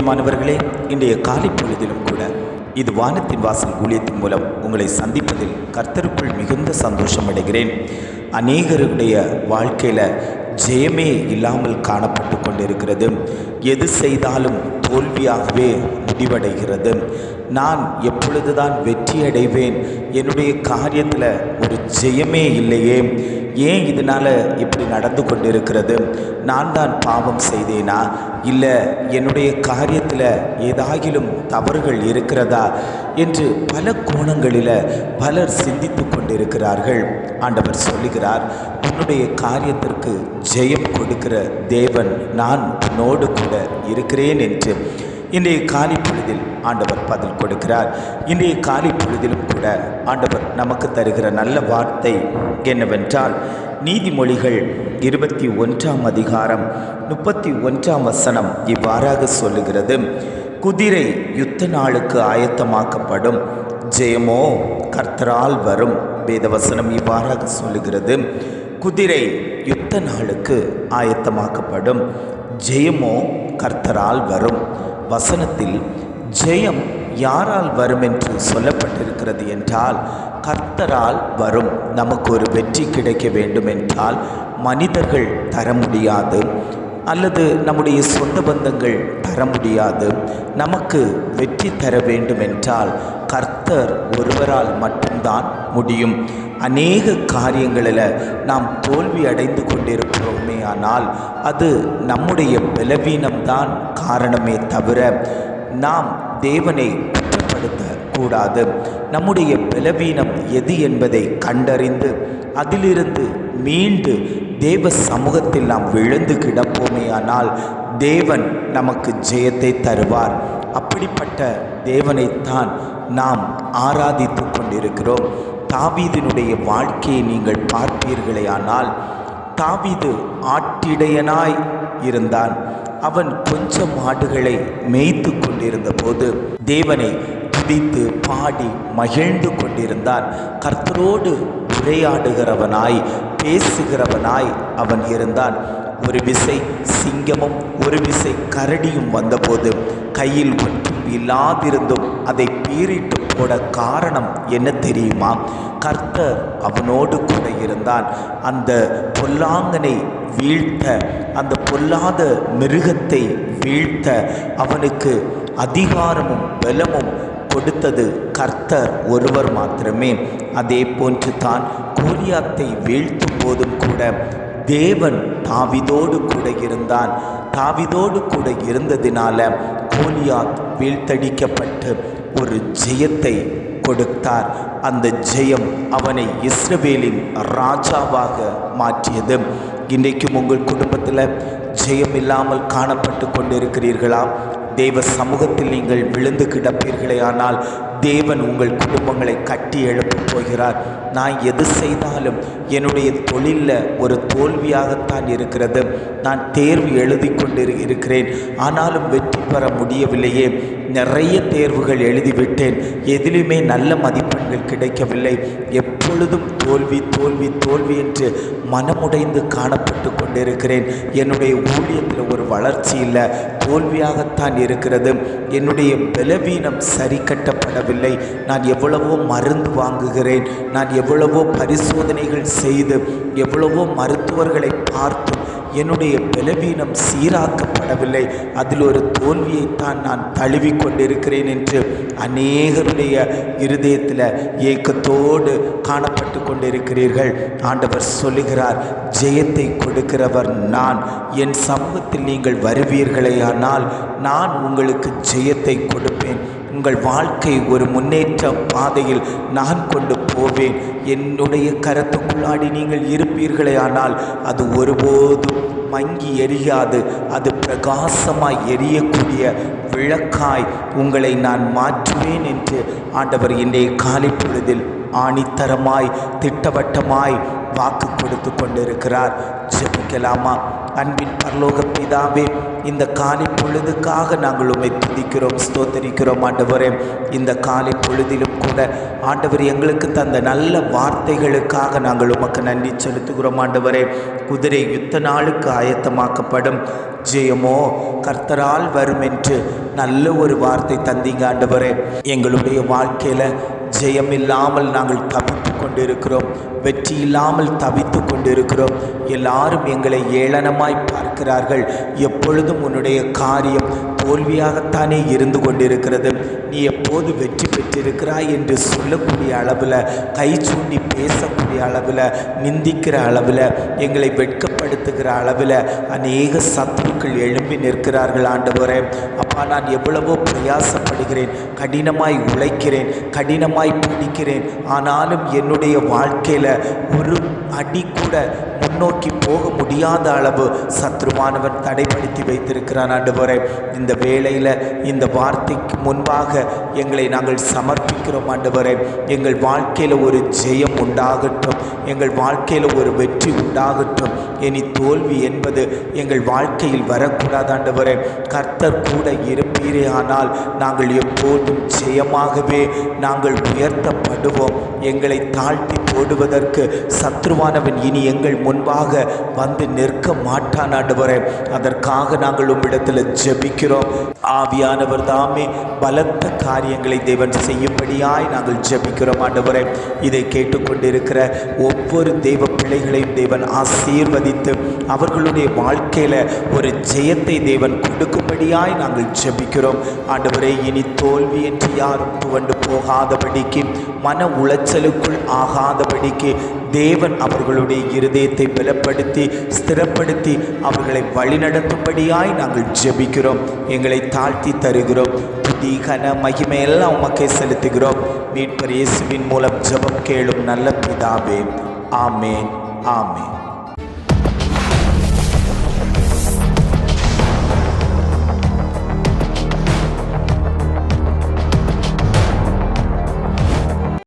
பிரியமானவர்களே, இன்றைய காலை பொழுதிலும் கூட இது வானத்தின் வாசல் ஊழியத்தின் மூலம் உங்களை சந்திப்பதில் கர்த்தருக்குள் மிகுந்த சந்தோஷம் அடைகிறேன். அநேகருடைய வாழ்க்கையில் ஜெயமே இல்லாமல் காணப்பட்டு கொண்டிருக்கிறது. எது செய்தாலும் தோல்வியாகவே முடிவடைகிறது. நான் எப்பொழுதுதான் வெற்றி அடைவேன், என்னுடைய காரியத்தில் ஒரு ஜெயமே இல்லையே, ஏன் இதனால் இப்படி நடந்து கொண்டிருக்கிறது, நான் தான் பாவம் செய்தேனா, இல்லை என்னுடைய காரியத்தில் ஏதாகிலும் தவறுகள் இருக்கிறதா என்று பல கோணங்களில் பலர் சிந்தித்து கொண்டிருக்கிறார்கள். ஆண்டவர் சொல்லுகிறார், உன்னுடைய காரியத்திற்கு ஜெயம் கொடுக்கிற தேவன் நான் உன்னோடு கூட இருக்கிறேன் என்று இன்றைய காலை பொழுதில் ஆண்டவர் பதில் கொடுக்கிறார். இன்றைய காலை பொழுதிலும் கூட ஆண்டவர் நமக்கு தருகிற நல்ல வார்த்தை என்னவென்றால், நீதிமொழிகள் 21 அதிகாரம் 31 இவ்வாறாக சொல்லுகிறது, குதிரை யுத்த நாளுக்கு ஆயத்தமாக்கப்படும், ஜெயமோ கர்த்தரால் வரும். வேதவசனம் இவ்வாறாக சொல்லுகிறது, குதிரை யுத்த நாளுக்கு ஆயத்தமாக்கப்படும், ஜெயமோ கர்த்தரால் வரும். வசனத்தில் ஜெயம் யாரால் வரும் என்று சொல்லப்பட்டிருக்கிறது என்றால், கர்த்தரால் வரும். நமக்கு ஒரு வெற்றி கிடைக்க வேண்டும் என்றால் மனிதர்கள் தர முடியாது, அல்லது நம்முடைய சொந்த பந்தங்கள் தர முடியாது. நமக்கு வெற்றி தர வேண்டும் என்றால் கர்த்தர் ஒருவரால் மட்டும்தான் முடியும். அநேக காரியங்களில் நாம் தோல்வி அடைந்து கொண்டிருக்கிறோமே, ஆனால் அது நம்முடைய பலவீனம்தான் காரணமே தவிர நாம் தேவனை குற்றப்படுத்தக்கூடாது. நம்முடைய பலவீனம் எது என்பதை கண்டறிந்து அதிலிருந்து மீண்டு தேவ சமூகத்தில் நாம் விழுந்து கிடப்போமே, ஆனால் தேவன் நமக்கு ஜெயத்தை தருவார். அப்படிப்பட்ட தேவனைத்தான் நாம் ஆராதித்து கொண்டிருக்கிறோம். தாவீதினுடைய வாழ்க்கையை நீங்கள் பார்ப்பீர்களே, ஆனால் தாவீது ஆட்டிடையனாய் இருந்தான். அவன் கொஞ்சம் மாடுகளை மேய்த்து கொண்டிருந்த போது தேவனை துதித்து பாடி மகிழ்ந்து கொண்டிருந்தான். கர்த்தரோடு உரையாடுகிறவனாய் பேசுகிறவனாய் அவன் இருந்தான். ஒரு விசை சிங்கமும் ஒரு விசை கரடியும் வந்தபோது கையில் ஒன்றும் இல்லாதிருந்தும் அதை பீறிட்டு போட காரணம் என்ன தெரியுமா? கர்த்தர் அவனோடு கூட இருந்தான். அந்த பொல்லாங்கனை வீழ்த்த, அந்த பொல்லாத மிருகத்தை வீழ்த்த அவனுக்கு அதிகாரமும் பலமும் கொடுத்தது கர்த்தர் ஒருவர் மாத்திரமே. அதே போன்று தான் கோலியாத்தை வீழ்த்தும் போதும் கூட தேவன் தாவீதோடு கூட இருந்தான். தாவீதோடு கூட இருந்ததினால கோலியாத் வீழ்த்தடிக்கப்பட்டு ஒரு ஜெயத்தை கொடுத்தார். அந்த ஜெயம் அவனை இஸ்ரவேலின் ராஜாவாக மாற்றியது. இன்றைக்கும் உங்கள் குடும்பத்தில் ஜெயம் இல்லாமல் காணப்பட்டு கொண்டிருக்கிறீர்களா? தேவ சமூகத்தில் நீங்கள் விழுந்து கிடப்பீர்களே, ஆனால் தேவன் உங்கள் குடும்பங்களை கட்டி எழுப்பப் போகிறார். நான் எது செய்தாலும் என்னுடைய தொழிலில் ஒரு தோல்வியாகத்தான் இருக்கிறது. நான் தேர்வு எழுதி கொண்டு இருக்கிறேன், ஆனாலும் வெற்றி பெற முடியவில்லையே. நிறைய தேர்வுகள் எழுதிவிட்டேன், எதிலுமே நல்ல மதிப்பெண்கள் கிடைக்கவில்லை. எப்பொழுதும் தோல்வி தோல்வி தோல்வி என்று மனமுடைந்து காணப்பட்டு கொண்டிருக்கிறேன். என்னுடைய ஊழியத்தில் ஒரு வளர்ச்சி இல்லை, தோல்வியாகத்தான் இருக்கிறது. என்னுடைய பலவீனம் சரி கட்டப்படவில்லை. நான் எவ்வளவோ மருந்து வாங்குகிறேன், நான் எவ்வளவோ பரிசோதனைகள் செய்து எவ்வளவோ மருத்துவர்களை பார்த்து என்னுடைய பலவீனம் சீராக்கப்படவில்லை. அதில் ஒரு தோல்வியைத்தான் நான் தழுவி கொண்டிருக்கிறேன் என்று அநேகருடைய இருதயத்தில் ஏக்கத்தோடு காணப்பட்டு கொண்டிருக்கிறீர்கள். ஆண்டவர் சொல்லுகிறார், ஜெயத்தை கொடுக்கிறவர் நான். என் சமூகத்தில் நீங்கள் வருவீர்களேயானால் நான் உங்களுக்கு ஜெயத்தை கொடுப்பேன். உங்கள் வாழ்க்கை ஒரு முன்னேற்ற பாதையில் நான் கொண்டு போவேன். என்னுடைய கரத்துக்குள்ளாடி நீங்கள் இருப்பீர்களே, ஆனால் அது ஒருபோதும் மங்கி எரியாது. அது பிரகாசமாய் எரியக்கூடிய விளக்காய் உங்களை நான் மாற்றுவேன் என்று ஆண்டவர் இன்றைய காலை பொழுதில் ஆணித்தரமாய் திட்டவட்டமாய் வாக்கு கொடுத்து கொண்டிருக்கிறார். ஜெபிக்கலாமா? அன்பின் பரலோக பிதாவே, இந்த காலை பொழுதுக்காக நாங்கள் உம்மை துதிக்கிறோம், ஸ்தோத்தரிக்கிறோம். ஆண்டவரே, இந்த காலை பொழுதிலும் கூட ஆண்டவர் எங்களுக்கு தந்த நல்ல வார்த்தைகளுக்காக நாங்கள் உமக்கு நன்றி செலுத்துகிறோம். ஆண்டவரே, குதிரை யுத்த நாளுக்கு ஆயத்தமாக்கப்படும், ஜெயமோ கர்த்தரால் வரும் என்று நல்ல ஒரு வார்த்தை தந்தீங்க ஆண்டவரே. எங்களுடைய வாழ்க்கையில் ஜெயம் இல்லாமல் நாங்கள் தவித்து கொண்டிருக்கிறோம், வெற்றி இல்லாமல் தவித்து கொண்டிருக்கிறோம். எல்லாரும் எங்களை ஏளனமாய் பார்க்கிறார்கள். எப்பொழுதும் உன்னுடைய காரியம் தோல்வியாகத்தானே இருந்து கொண்டிருக்கிறது. நீ எப்போது வெற்றி பெற்றிருக்கிறாய் என்று சொல்லக்கூடிய அளவில், கை சூண்டி பேசக்கூடிய அளவில், நிந்திக்கிற அளவில், எங்களை வெட்கப்படுத்துகிற அளவில் அநேக சத்துருக்கள் எழும்பி நிற்கிறார்கள் ஆண்டவரே. அப்பா, நான் எவ்வளவோ பிரயாசப்படுகிறேன், கடினமாய் உழைக்கிறேன், கடினமாய் படிக்கிறேன். ஆனாலும் என்னுடைய வாழ்க்கையில் ஒரு அடி கூட முன்னோக்கி போக முடியாத அளவு சத்ருவானவன் தடைப்படுத்தி வைத்திருக்கிறான் ஆண்டவரே. இந்த வேளையில் இந்த வார்த்தைக்கு முன்பாக எங்களை நாங்கள் சமர்ப்பிக்கிறோம் ஆண்டவரே. எங்கள் வாழ்க்கையில் ஒரு ஜெயம் உண்டாகட்டும், எங்கள் வாழ்க்கையில் ஒரு வெற்றி உண்டாகட்டும். இனி தோல்வி என்பது எங்கள் வாழ்க்கையில் வரக்கூடாது ஆண்டவரே. கர்த்தர் கூட இருப்பீரே ஆனால் நாங்கள் எப்போதும் ஜெயமாகவே நாங்கள் உயர்த்தப்படுவோம். எங்களை தாழ்த்தி போடுவதற்கு சத்ருவானவன் இனி எங்கள் முன்பாக வந்து நிற்க மாட்டான் ஆண்டவரே. அதற்காக நாங்கள் உம்மிடத்தில் ஜெபிக்கிறோம். ஆவியானவர் தாமே பலத்த காரியங்களை தேவன் செய்யும்படியாய் நாங்கள் ஜெபிக்கிறோம் ஆண்டவரே. இதை கேட்டுக்கொண்டிருக்கிற ஒவ்வொரு தெய்வ பிள்ளைகளையும் தேவன் ஆசீர்வதித்து அவர்களுடைய வாழ்க்கையில் ஒரு ஜெயத்தை தேவன் கொடுக்கும்படியாய் நாங்கள் ஜெபிக்கிறோம் ஆண்டவரே. இனி தோல்வி என்று யாரும் துவண்டு போகாதபடிக்கு, மன உளைச்சலுக்குள் ஆகாதபடிக்கு தேவன் அவர்களுடைய இருதயத்தை பலப்படுத்தி ஸ்திரப்படுத்தி அவர்களை வழிநடத்தும்படியாய் நாங்கள் ஜெபிக்கிறோம். எங்களை தாழ்த்தி தருகிறோம். துதி கன மகிமையெல்லாம் உமக்கே செலுத்துகிறோம். மீட்பர் இயேசுவின் மூலம் ஜெபம் கேளும் நல்ல பிதாவே. ஆமேன், ஆமேன்.